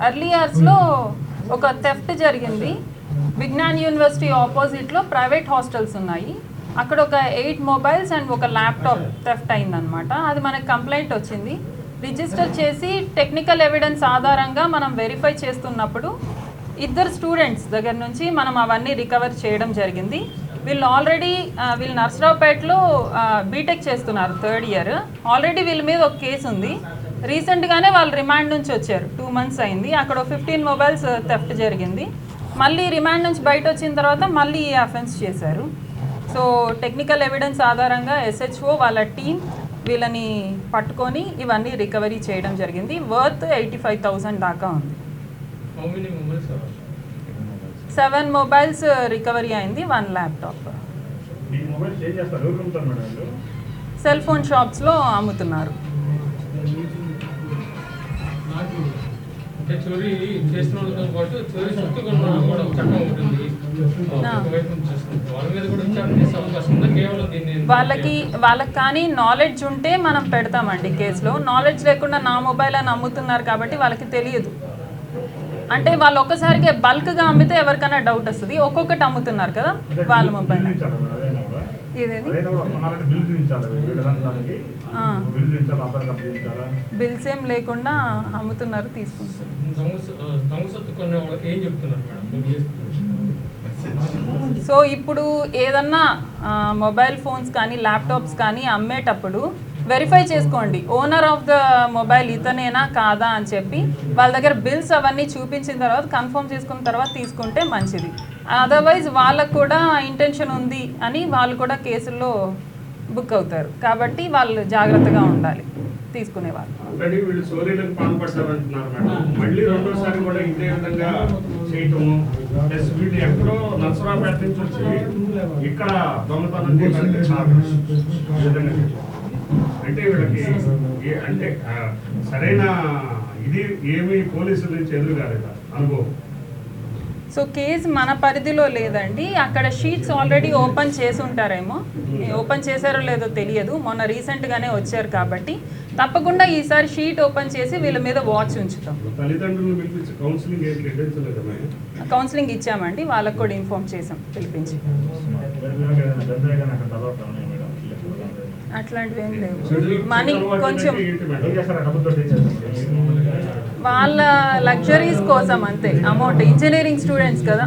Early ఇయర్స్లో ఒక theft జరిగింది. విజ్ఞాన్ యూనివర్సిటీ ఆపోజిట్లో ప్రైవేట్ హాస్టల్స్ ఉన్నాయి. అక్కడ ఒక 8 మొబైల్స్ అండ్ ఒక ల్యాప్టాప్ థెఫ్ట్ అయిందనమాట. అది మనకు కంప్లైంట్ వచ్చింది. రిజిస్టర్ చేసి టెక్నికల్ ఎవిడెన్స్ ఆధారంగా మనం వెరిఫై చేస్తున్నప్పుడు 2 స్టూడెంట్స్ దగ్గర నుంచి మనం అవన్నీ రికవర్ చేయడం జరిగింది. వీళ్ళు నర్సరావుపేటలో బీటెక్ చేస్తున్నారు, 3rd ఇయర్. ఆల్రెడీ వీళ్ళ మీద ఒక కేసు ఉంది. రీసెంట్గానే వాళ్ళు రిమాండ్ నుంచి వచ్చారు, 2 months అయింది. అక్కడ 15 మొబైల్స్ థెఫ్ట్ జరిగింది. మళ్ళీ రిమాండ్ నుంచి బయట వచ్చిన తర్వాత మళ్ళీ ఈ అఫెన్స్ చేశారు. సో టెక్నికల్ ఎవిడెన్స్ ఆధారంగా SHO వాళ్ళ టీం వీళ్ళని పట్టుకొని ఇవన్నీ రికవరీ చేయడం జరిగింది. వర్త్ 85,000 దాకా ఉంది. 7 మొబైల్స్ రికవరీ అయింది, 1 ల్యాప్టాప్. సెల్ ఫోన్ షాప్స్లో అమ్ముతున్నారు. వాళ్ళకి కానీ నాలెడ్జ్ ఉంటే మనం పెడతామండి కేసులో. నాలెడ్జ్ లేకుండా నా మొబైల్ అని అమ్ముతున్నారు కాబట్టి వాళ్ళకి తెలియదు. అంటే వాళ్ళు ఒక్కసారిగా బల్క్గా అమ్మితే ఎవరికైనా డౌట్ వస్తుంది. ఒక్కొక్కటి అమ్ముతున్నారు కదా వాళ్ళ మొబైల్. ఇదేది బిల్స్ ఏం లేకుండా అమ్ముతున్నారు, తీసుకుంటారు. సో ఇప్పుడు ఏదన్నా మొబైల్ ఫోన్స్ కానీ ల్యాప్టాప్స్ కానీ అమ్మేటప్పుడు వెరిఫై చేసుకోండి, ఓనర్ ఆఫ్ ద మొబైల్ ఇతనేనా కాదా అని చెప్పి వాళ్ళ దగ్గర బిల్స్ అవన్నీ చూపించిన తర్వాత కన్ఫర్మ్ చేసుకున్న తర్వాత తీసుకుంటే మంచిది. అదర్వైజ్ వాళ్ళకు కూడా ఇంటెన్షన్ ఉంది అని వాళ్ళు కూడా కేసుల్లో బుక్ అవుతారు. కాబట్టి వాళ్ళు జాగ్రత్తగా ఉండాలి తీసుకునేవాళ్ళు. అంటే వీళ్ళకి అంటే సరైన ఇది ఏమి పోలీసుల నుంచి ఎదురు కాలేదా అనుభవం? సో కేసు మన పరిధిలో లేదండి. అక్కడ షీట్స్ ఆల్రెడీ ఓపెన్ చేసి ఉంటారేమో, ఓపెన్ చేశారో లేదో తెలియదు. మొన్న రీసెంట్గానే వచ్చారు కాబట్టి తప్పకుండా ఈసారి షీట్ ఓపెన్ చేసి వీళ్ళ మీద వాచ్ ఉంచుతాం. కౌన్సిలింగ్ ఇచ్చామండి, వాళ్ళకు కూడా ఇన్ఫార్మ్ చేసాం పిలిపించి. అట్లాంటివి ఏం లేవు. మనీ కొంచెం వాళ్ళ లగ్జరీస్ కోసం అంతే, అమౌంట్. ఇంజనీరింగ్ స్టూడెంట్స్ కదా.